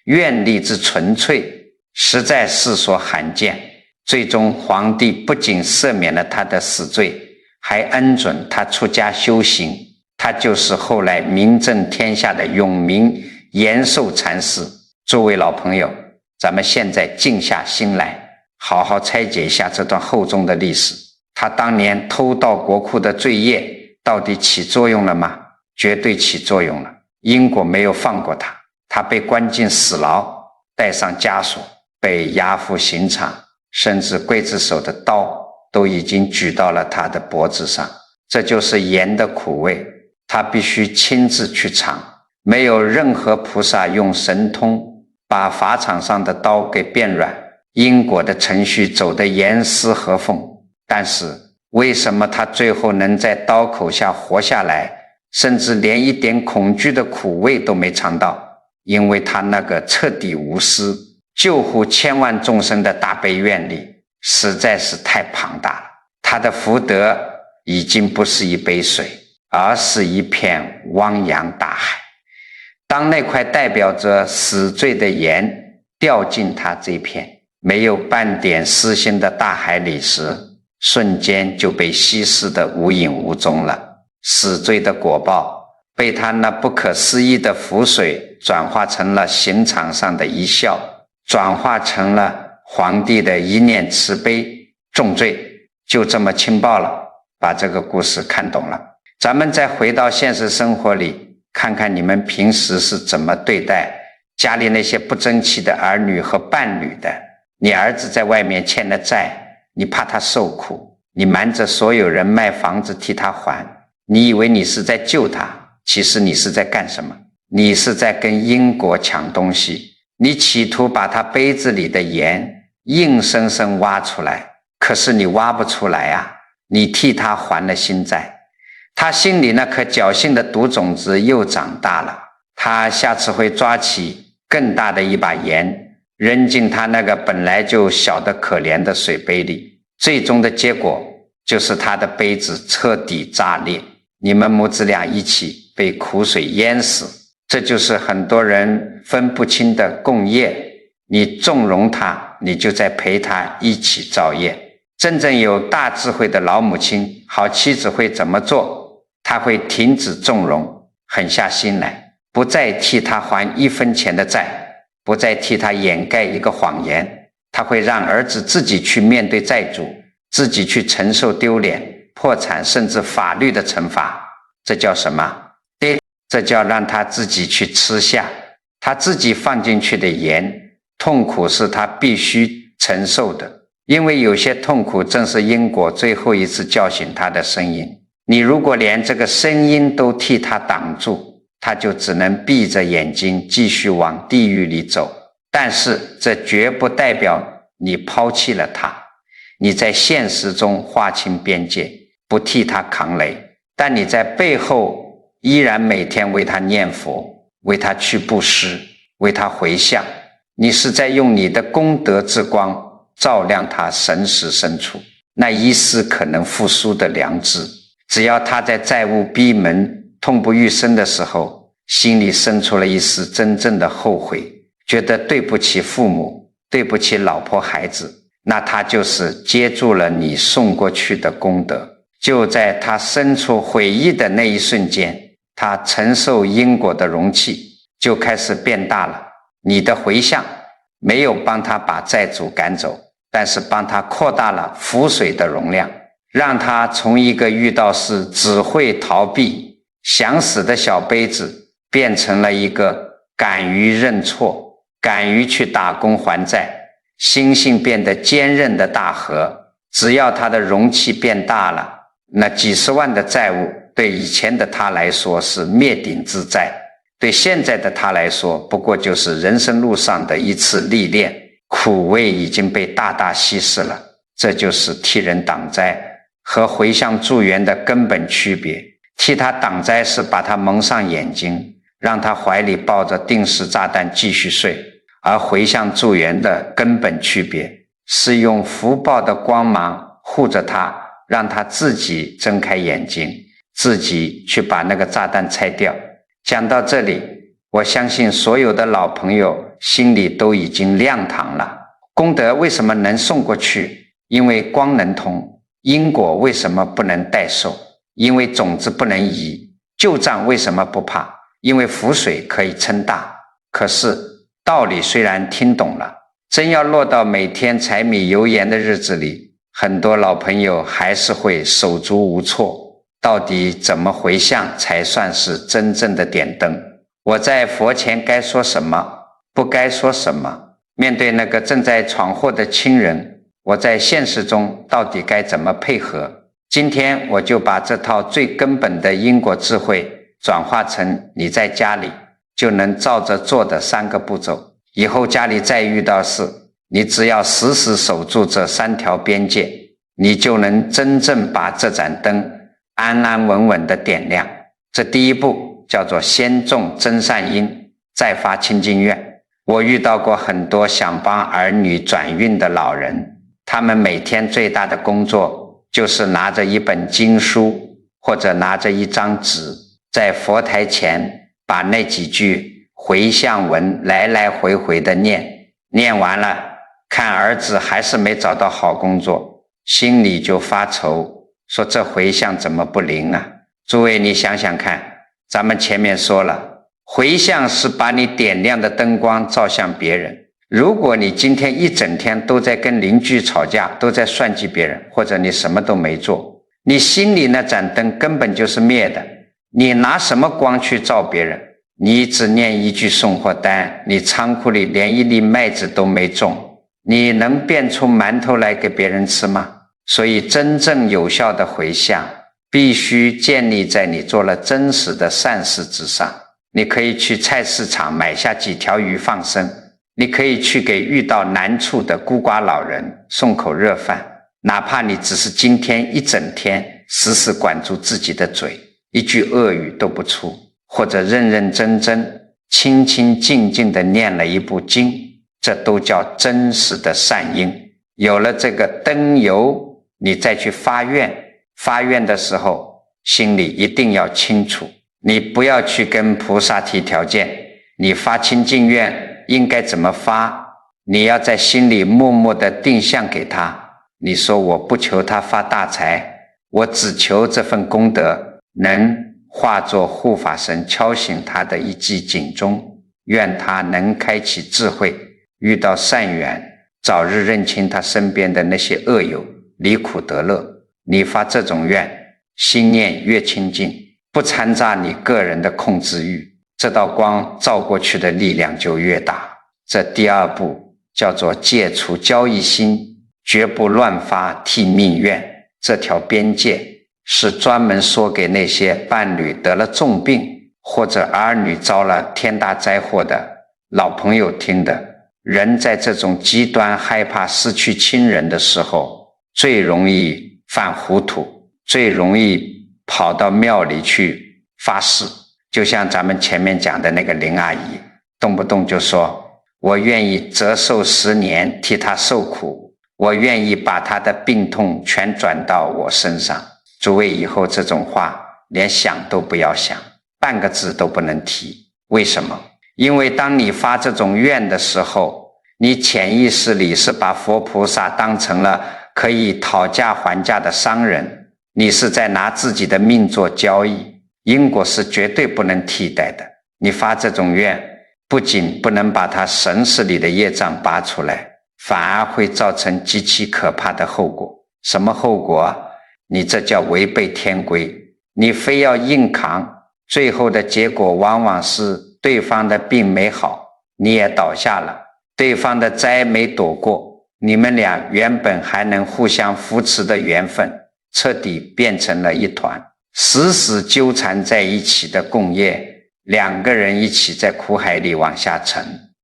愿力之纯粹，实在世所罕见。最终皇帝不仅赦免了他的死罪，还恩准他出家修行。他就是后来名震天下的永明延寿禅师。诸位老朋友，咱们现在静下心来，好好拆解一下这段厚重的历史。他当年偷盗国库的罪业到底起作用了吗？绝对起作用了。因果没有放过他，他被关进死牢，带上枷锁，被押赴刑场，甚至刽子手的刀都已经举到了他的脖子上。这就是盐的苦味，他必须亲自去尝。没有任何菩萨用神通把法场上的刀给变软，因果的程序走得严丝合缝。但是为什么他最后能在刀口下活下来，甚至连一点恐惧的苦味都没尝到？因为他那个彻底无私救护千万众生的大悲愿力实在是太庞大了。他的福德已经不是一杯水，而是一片汪洋大海。当那块代表着死罪的盐掉进他这片没有半点私心的大海里时，瞬间就被稀释得无影无踪了。死罪的果报被他那不可思议的浮水转化成了刑场上的一笑，转化成了皇帝的一念慈悲重罪，就这么轻暴了。把这个故事看懂了，咱们再回到现实生活里，看看你们平时是怎么对待家里那些不争气的儿女和伴侣的。你儿子在外面欠了债，你怕他受苦，你瞒着所有人卖房子替他还，你以为你是在救他，其实你是在干什么？你是在跟英国抢东西，你企图把他杯子里的盐硬生生挖出来，可是你挖不出来啊，你替他还了新债，他心里那颗侥幸的毒种子又长大了，他下次会抓起更大的一把盐扔进他那个本来就小得可怜的水杯里，最终的结果就是他的杯子彻底炸裂，你们母子俩一起被苦水淹死。这就是很多人分不清的共业，你纵容他，你就在陪他一起造业。真正有大智慧的老母亲，好妻子会怎么做？她会停止纵容，狠下心来，不再替他还1分钱的债，不再替他掩盖一个谎言，他会让儿子自己去面对债主，自己去承受丢脸、破产甚至法律的惩罚。这叫什么？这叫让他自己去吃下他自己放进去的盐，痛苦是他必须承受的，因为有些痛苦正是因果最后一次叫醒他的声音。你如果连这个声音都替他挡住，他就只能闭着眼睛继续往地狱里走。但是这绝不代表你抛弃了他，你在现实中划清边界，不替他扛雷，但你在背后依然每天为他念佛，为他去布施，为他回向。你是在用你的功德之光照亮他神识深处那一丝可能复苏的良知。只要他在债务逼门痛不欲生的时候，心里生出了一丝真正的后悔，觉得对不起父母，对不起老婆孩子，那他就是接住了你送过去的功德。就在他生出悔意的那一瞬间，他承受因果的容器就开始变大了。你的回向没有帮他把债主赶走，但是帮他扩大了浮水的容量，让他从一个遇到事只会逃避想死的小杯子，变成了一个敢于认错、敢于去打工还债、心性变得坚韧的大河。只要他的容器变大了，那几十万的债务对以前的他来说是灭顶之灾，对现在的他来说不过就是人生路上的一次历练，苦味已经被大大稀释了。这就是替人挡灾和回向助缘的根本区别。替他挡灾是把他蒙上眼睛，让他怀里抱着定时炸弹继续睡，而回向助缘的根本区别是用福报的光芒护着他，让他自己睁开眼睛，自己去把那个炸弹拆掉。讲到这里，我相信所有的老朋友心里都已经亮堂了。功德为什么能送过去？因为光能通。因果为什么不能代受？因为种子不能移。旧账为什么不怕？因为浮水可以撑大。可是道理虽然听懂了，真要落到每天柴米油盐的日子里，很多老朋友还是会手足无措。到底怎么回向才算是真正的点灯？我在佛前该说什么，不该说什么？面对那个正在闯祸的亲人，我在现实中到底该怎么配合？今天我就把这套最根本的因果智慧转化成你在家里就能照着做的3个步骤。以后家里再遇到事，你只要死死守住这3条边界，你就能真正把这盏灯安安稳稳地点亮。这第一步叫做先种真善因，再发清净愿。我遇到过很多想帮儿女转运的老人，他们每天最大的工作就是拿着一本经书或者拿着一张纸，在佛台前把那几句回向文来来回回的念，念完了看儿子还是没找到好工作，心里就发愁，说这回向怎么不灵啊？诸位你想想看，咱们前面说了，回向是把你点亮的灯光照向别人。如果你今天一整天都在跟邻居吵架，都在算计别人，或者你什么都没做，你心里那盏灯根本就是灭的，你拿什么光去照别人？你只念一句送货单，你仓库里连一粒麦子都没种，你能变出馒头来给别人吃吗？所以真正有效的回向必须建立在你做了真实的善事之上。你可以去菜市场买下几条鱼放生，你可以去给遇到难处的孤寡老人送口热饭，哪怕你只是今天一整天死死管住自己的嘴，一句恶语都不出，或者认认真真清清静静地念了一部经，这都叫真实的善因。有了这个灯油，你再去发愿，发愿的时候心里一定要清楚，你不要去跟菩萨提条件，你发清净愿应该怎么发，你要在心里默默地定向给他，你说我不求他发大财，我只求这份功德能化作护法神敲醒他的一记警钟，愿他能开启智慧，遇到善缘，早日认清他身边的那些恶友，离苦得乐。你发这种愿，心念越清净，不掺杂你个人的控制欲，这道光照过去的力量就越大。这第二步叫做戒除交易心，绝不乱发替命愿。这条边界是专门说给那些伴侣得了重病，或者儿女遭了天大灾祸的老朋友听的。人在这种极端害怕失去亲人的时候，最容易犯糊涂，最容易跑到庙里去发誓。就像咱们前面讲的那个林阿姨，动不动就说我愿意折寿10年替她受苦，我愿意把她的病痛全转到我身上。诸位以后这种话连想都不要想，半个字都不能提。为什么？因为当你发这种愿的时候，你潜意识里是把佛菩萨当成了可以讨价还价的商人，你是在拿自己的命做交易，因果是绝对不能替代的。你发这种愿，不仅不能把他神识里的业障拔出来，反而会造成极其可怕的后果。什么后果啊？你这叫违背天规，你非要硬扛，最后的结果往往是对方的病没好，你也倒下了，对方的灾没躲过，你们俩原本还能互相扶持的缘分，彻底变成了一团，死死纠缠在一起的共业，两个人一起在苦海里往下沉，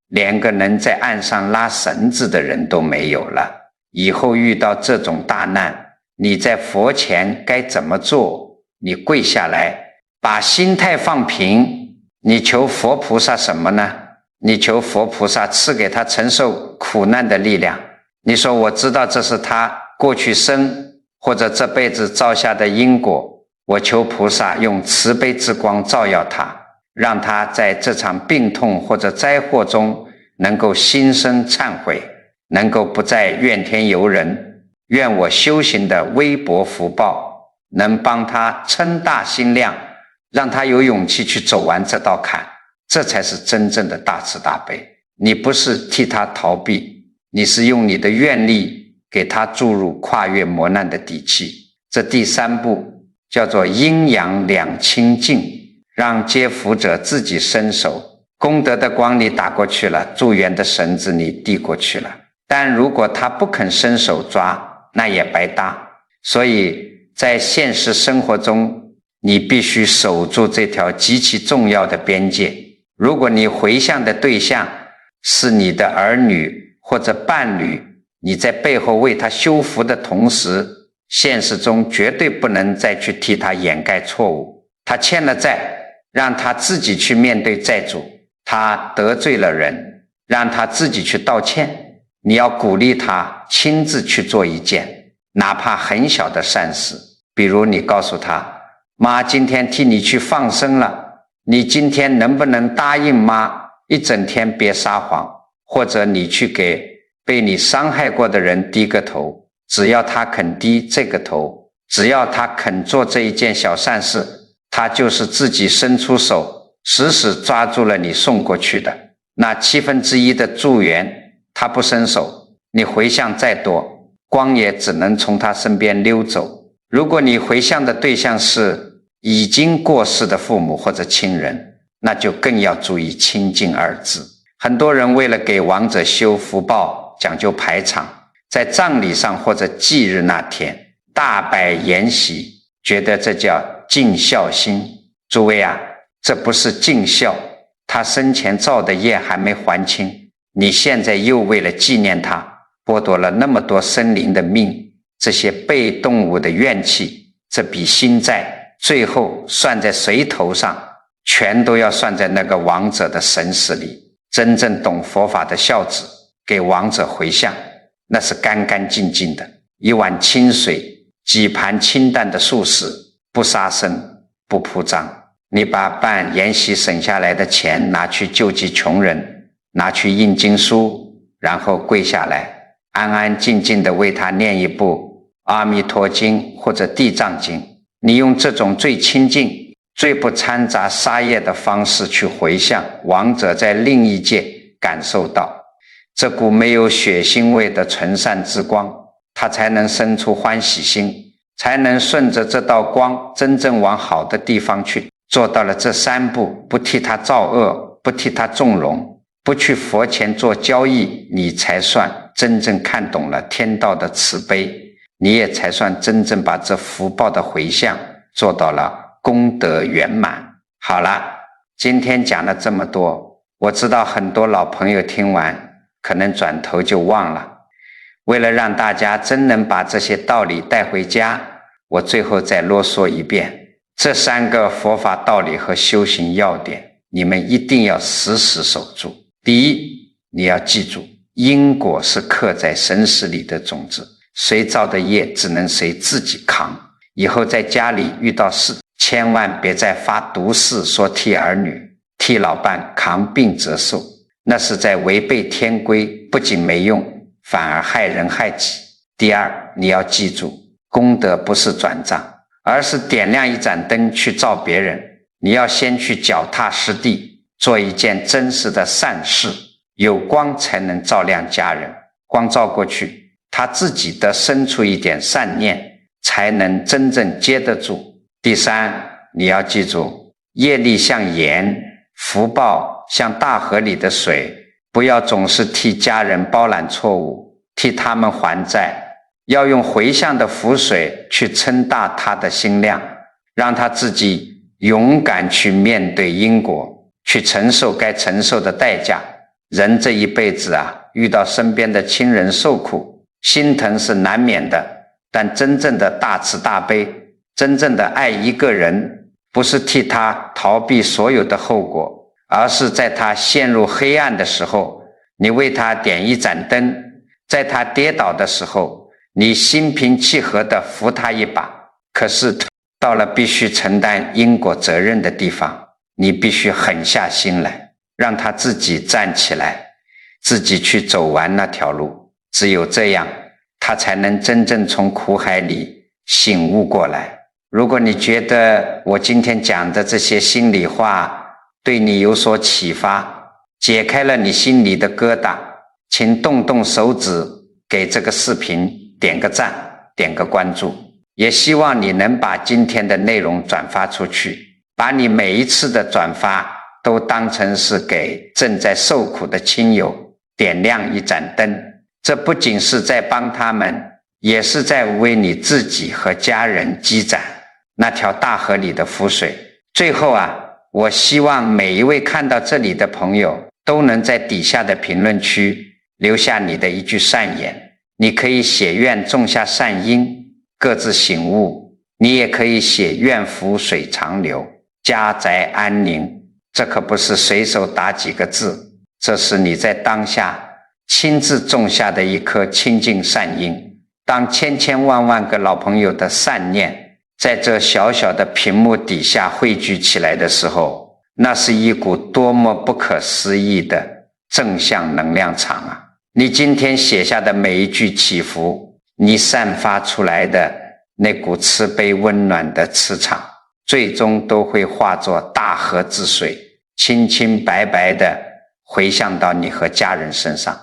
连个能在岸上拉绳子的人都没有了。以后遇到这种大难，你在佛前该怎么做？你跪下来，把心态放平，你求佛菩萨什么呢？你求佛菩萨赐给他承受苦难的力量。你说我知道这是他过去生或者这辈子造下的因果，我求菩萨用慈悲之光照耀他，让他在这场病痛或者灾祸中能够心生忏悔，能够不再怨天尤人。愿我修行的微薄福报能帮他撑大心量，让他有勇气去走完这道坎，这才是真正的大慈大悲。你不是替他逃避，你是用你的愿力给他注入跨越磨难的底气。这第三步叫做阴阳两清净，让接福者自己伸手，功德的光你打过去了，助缘的绳子你递过去了，但如果他不肯伸手抓，那也白搭。所以在现实生活中，你必须守住这条极其重要的边界。如果你回向的对象是你的儿女或者伴侣，你在背后为他修福的同时，现实中绝对不能再去替他掩盖错误。他欠了债，让他自己去面对债主；他得罪了人，让他自己去道歉。你要鼓励他亲自去做一件哪怕很小的善事，比如你告诉他，妈今天替你去放生了，你今天能不能答应妈一整天别撒谎，或者你去给被你伤害过的人低个头，只要他肯低这个头，只要他肯做这一件小善事，他就是自己伸出手死死抓住了你送过去的那1/7的助缘，他不伸手，你回向再多，光也只能从他身边溜走。如果你回向的对象是已经过世的父母或者亲人，那就更要注意清净二字。很多人为了给亡者修福报，讲究排场，在葬礼上或者忌日那天大摆筵席，觉得这叫尽孝心。诸位啊，这不是尽孝，他生前造的业还没还清，你现在又为了纪念他，剥夺了那么多生灵的命，这些被动物的怨气，这笔心债最后算在谁头上？全都要算在那个亡者的神识里。真正懂佛法的孝子，给亡者回向，那是干干净净的，一碗清水，几盘清淡的素食，不杀生，不铺张。你把办筵席省下来的钱拿去救济穷人，拿去印经书，然后跪下来安安静静地为他念一部阿弥陀经或者地藏经，你用这种最亲近最不掺杂杀业的方式去回向，亡者在另一界感受到这股没有血腥味的纯善之光，他才能生出欢喜心，才能顺着这道光真正往好的地方去。做到了这3步，不替他造恶，不替他纵容，不去佛前做交易，你才算真正看懂了天道的慈悲，你也才算真正把这福报的回向做到了功德圆满。好了，今天讲了这么多，我知道很多老朋友听完可能转头就忘了，为了让大家真能把这些道理带回家，我最后再啰嗦一遍，这3个佛法道理和修行要点，你们一定要死死守住。第一，你要记住，因果是刻在神识里的种子，谁造的业只能谁自己扛。以后在家里遇到事，千万别再发毒誓说替儿女、替老伴扛病折寿，那是在违背天规，不仅没用，反而害人害己。第二，你要记住，功德不是转账，而是点亮一盏灯去照别人。你要先去脚踏实地，做一件真实的善事，有光才能照亮家人，光照过去，他自己的生出一点善念，才能真正接得住。第三，你要记住，业力像盐，福报像大河里的水，不要总是替家人包揽错误，替他们还债，要用回向的福水去撑大他的心量，让他自己勇敢去面对因果，去承受该承受的代价。人这一辈子啊，遇到身边的亲人受苦，心疼是难免的，但真正的大慈大悲，真正的爱一个人，不是替他逃避所有的后果，而是在他陷入黑暗的时候，你为他点一盏灯，在他跌倒的时候，你心平气和地扶他一把。可是到了必须承担因果责任的地方，你必须狠下心来，让他自己站起来，自己去走完那条路。只有这样，他才能真正从苦海里醒悟过来。如果你觉得我今天讲的这些心里话对你有所启发，解开了你心里的疙瘩，请动动手指给这个视频点个赞，点个关注。也希望你能把今天的内容转发出去，把你每一次的转发都当成是给正在受苦的亲友点亮一盏灯。这不仅是在帮他们，也是在为你自己和家人积攒那条大河里的福水。最后啊，我希望每一位看到这里的朋友都能在底下的评论区留下你的一句善言。你可以写愿种下善因，各自醒悟。你也可以写愿福水长流，家宅安宁。这可不是随手打几个字，这是你在当下亲自种下的一颗清净善因。当千千万万个老朋友的善念在这小小的屏幕底下汇聚起来的时候，那是一股多么不可思议的正向能量场啊！你今天写下的每一句祈福，你散发出来的那股慈悲温暖的磁场，最终都会化作大河之水，清清白白的回向到你和家人身上。